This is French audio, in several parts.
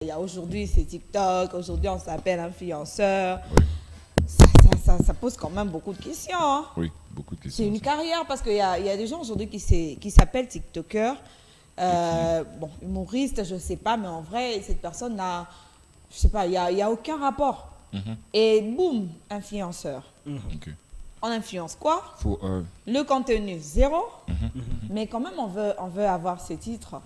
Il y a aujourd'hui, c'est TikTok. Aujourd'hui, on s'appelle influenceur. Oui, Ça pose quand même beaucoup de questions. Hein. oui, beaucoup de C'est questions. une carrière parce qu'il y a des gens aujourd'hui qui s'appellent TikTokers. Bon, humoriste, je ne sais pas, mais en vrai, cette personne n'a, je sais pas, il y a aucun rapport. Mhm. Et boum, influenceur. Ok. On influence quoi? Faut, Le contenu, zéro. mhm. Mais quand même, on veut avoir ces titres.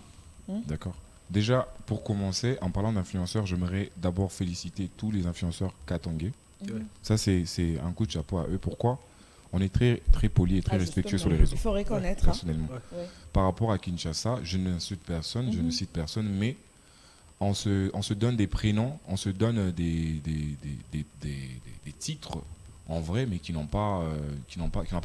D'accord. Déjà, pour commencer, en parlant d'influenceurs, j'aimerais d'abord féliciter tous les influenceurs katangais. Ouais. Ça, c'est un coup de chapeau à eux. Pourquoi? On est très, très poli et très Ah, respectueux sur justement, les réseaux, il faut reconnaître. Hein. personnellement. Ouais. Ouais. Par rapport à Kinshasa, je n'insulte personne, je ne cite personne, mais on se donne des prénoms, on se donne des titres en vrai, mais qui n'ont pas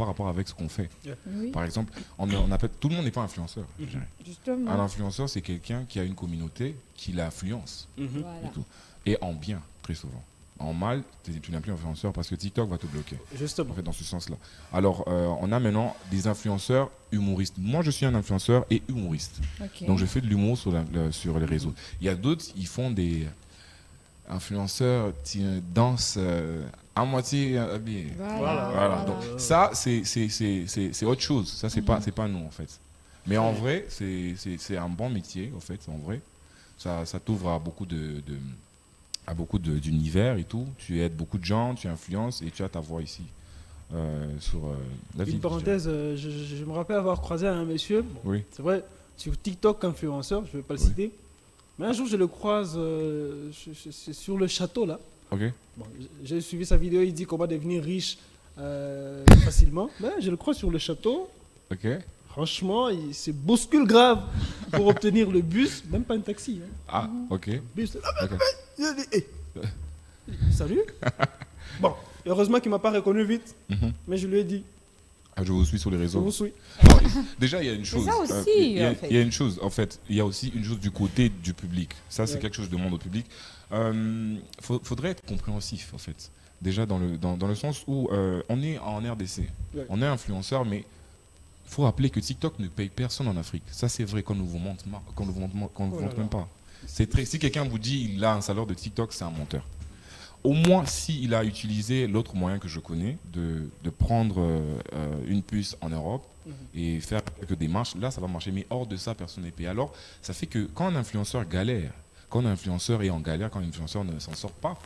rapport avec ce qu'on fait. Oui, Par exemple, on appelle, tout le monde n'est pas influenceur. je dirais. justement. Un influenceur, c'est quelqu'un qui a une communauté qui l'influence. Voilà. Et tout. Et en bien, très souvent. En mal, tu n'es plus influenceur parce que TikTok va te bloquer. Justement. En fait, dans ce sens-là. Alors, on a maintenant des influenceurs humoristes. Moi, je suis un influenceur et humoriste. Ok. Donc, je fais de l'humour sur les réseaux. Il y a d'autres, ils font des influenceurs qui dansent à moitié habillés. Voilà. Donc, ça, c'est autre chose. Ça, c'est pas nous, en fait. Mais en vrai, c'est un bon métier, en fait. En vrai, ça t'ouvre à beaucoup d'univers et tout. Tu aides beaucoup de gens, tu influences et tu as ta voix ici sur la vie. Une parenthèse, je me rappelle avoir croisé un monsieur, bon, Oui. c'est vrai, sur TikTok influenceur, je ne vais pas le Oui. citer, mais un jour je le croise c'est sur le château là. Ok. Bon, j'ai suivi sa vidéo, il dit comment devenir riche facilement. Mais je le croise sur le château. Ok. Franchement, il se bouscule grave pour obtenir le bus, même pas un taxi. Hein. Ah, ok. Bus. Ok. Eh, salut. Bon, heureusement qu'il m'a pas reconnu vite, Mhm. mais je lui ai dit, Ah, je vous suis sur les je réseaux. vous suis. Non, déjà, il y a une chose. ça aussi, il y a- en fait. il y a une chose, en fait. Il y a aussi une chose du côté du public. Ça, c'est Ouais. quelque chose que je demande au public. Faudrait être compréhensif, en fait. Déjà, dans le sens où on est en RDC. Ouais. On est influenceur, mais il faut rappeler que TikTok ne paye personne en Afrique. Ça, c'est vrai qu'on ne vous montre, qu'on ne vous montre, qu'on ne vous Oh là montre là. même pas. Si quelqu'un vous dit il a un salaire de TikTok, c'est un menteur. Au moins, s'il a utilisé l'autre moyen que je connais, de prendre une puce en Europe et faire quelques démarches, là, ça va marcher. Mais hors de ça, personne n'est payé. Alors, ça fait que quand un influenceur galère, quand un influenceur est en galère, quand un influenceur ne s'en sort pas,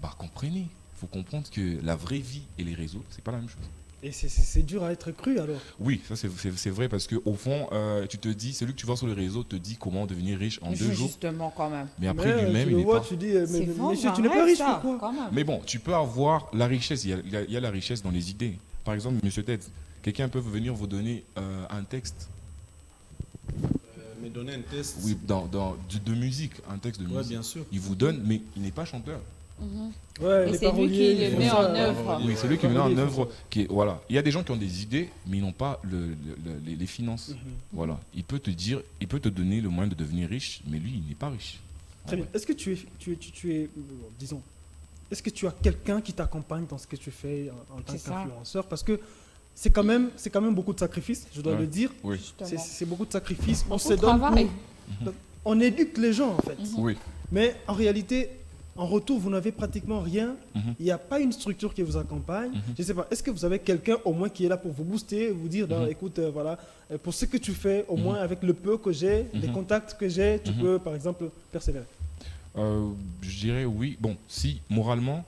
bah comprenez. Il faut comprendre que la vraie vie et les réseaux, c'est pas la même chose. Et c'est dur à être cru alors. Oui, ça c'est vrai parce qu'au fond, tu te dis, celui que tu vois sur les réseaux te dit comment devenir riche en 2 jours. Justement, quand même. Mais après Mais, lui-même, tu il le n'est vois, pas. tu dis, C'est mais vendre monsieur, un tu n'es pas rêve, riche, ça, pourquoi quand même. Mais bon, tu peux avoir la richesse. Il y a la richesse dans les idées. Par exemple, Monsieur Ted, quelqu'un peut venir vous donner un texte, Me donner un test. oui, de musique, un texte de Ouais, musique. bien sûr. Il vous donne, mais il n'est pas chanteur. Ouais, Et les c'est lui paroliers, qui ils le font met ça. en œuvre. Oui, c'est lui qui met en Parolier, œuvre. Voilà. Il y a des gens qui ont des idées, mais ils n'ont pas les finances. Voilà. Il peut te donner le moyen de devenir riche, mais lui, il n'est pas riche. Très bien. Est-ce que tu es, disons, est-ce que tu as quelqu'un qui t'accompagne dans ce que tu fais en tant C'est ça. qu'influenceur? Parce que c'est quand même beaucoup de sacrifices, je dois Ouais. le dire. Oui. Justement. C'est beaucoup de sacrifices. On Beaucoup se de donne travail. pour- on éduque les gens en fait. Oui. Mais en réalité, en retour, vous n'avez pratiquement rien. Mhm. Il n'y a pas une structure qui vous accompagne. Je ne sais pas, est-ce que vous avez quelqu'un au moins qui est là pour vous booster, vous dire, non, écoute, voilà, pour ce que tu fais, au moins avec le peu que j'ai, les contacts que j'ai, tu peux, par exemple, persévérer. Je dirais oui. Bon, si moralement,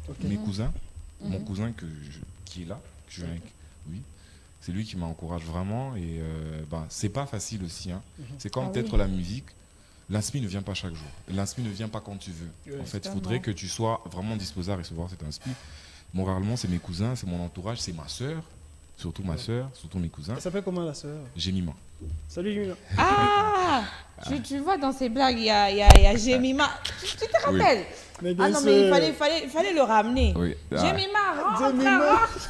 Ok. mes cousins, mon cousin qui est là, oui, c'est lui qui m'encourage vraiment et c'est pas facile aussi. Hein. C'est comme Ah peut-être oui. la musique. L'inspi ne vient pas chaque jour. L'inspi ne vient pas quand tu veux. Ouais, En fait, il justement. faudrait que tu sois vraiment disposé à recevoir cet inspi. Moralement, c'est mes cousins, c'est mon entourage, c'est ma sœur, surtout ma sœur, surtout mes cousins. Elle s'appelle comment la sœur? Jemima. Salut Jumina. Ah, tu vois, dans ces blagues, il y a Jemima. Tu te rappelles? Mais Ah bien non, mais sûr. il fallait le ramener. Oui. Jemima, rentre, Jemima. rentre.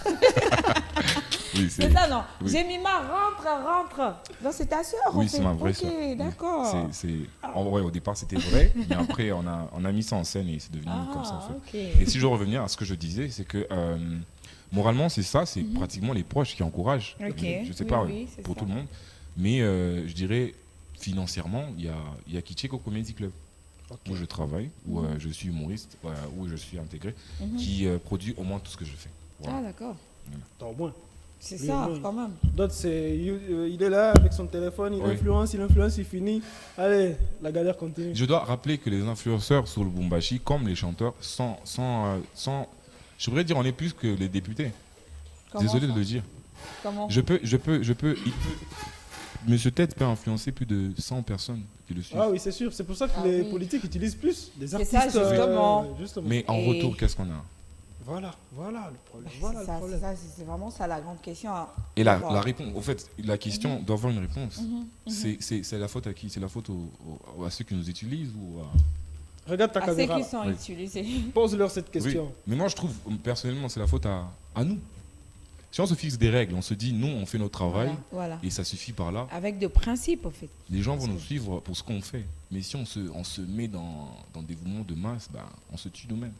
Oui, C'est ça, non? Oui. Jemima, rentre. Non, c'est ta sœur, Oui, en c'est fait. ma vraie Ok, sœur. Oui. d'accord. En vrai, au départ, c'était vrai, mais après, on a mis ça en scène et c'est devenu comme ça, en fait. Ok. Et si je veux revenir à ce que je disais, c'est que moralement, c'est ça, c'est pratiquement les proches qui encouragent. Ok. Je ne sais Oui, pas oui, c'est pour ça. tout le monde, mais je dirais financièrement, il y a Kitcheko Comedy Club. où je travaille, où je suis humoriste, où je suis intégré, qui produit au moins tout ce que je fais. Voilà. Ah, d'accord. Au moins. C'est Oui, ça, oui. quand même. D'autres, il est là avec son téléphone, il Oui. influence, il finit. Allez, la galère continue. Je dois rappeler que les influenceurs sur le Bumbashi, comme les chanteurs, je pourrais dire, on est plus que les députés. Comment Désolé ça de le dire. Comment Monsieur Tête peut influencer plus de 100 personnes qui le suivent. Ah oui, c'est sûr. C'est pour ça que Ah les oui. politiques utilisent plus des C'est artistes. ça, justement. Justement. Mais en Et- retour, qu'est-ce qu'on a? Voilà le problème. C'est Voilà ça, le problème. c'est vraiment ça la grande question. Et la Voilà. réponse, au fait, la question doit avoir une réponse. C'est la faute à qui? C'est la faute à ceux qui nous utilisent ou à... Regarde ta À ceux caméra. qui sont Oui. utilisés. Pose-leur cette Oui. question. Mais moi, je trouve, personnellement, c'est la faute à nous. Si on se fixe des règles, on se dit, nous, on fait notre travail Voilà. et ça suffit par là, Avec de principes, en fait. les gens vont nous suivre pour ce qu'on fait. Mais si on se met dans des mouvements de masse, on se tue nous-mêmes.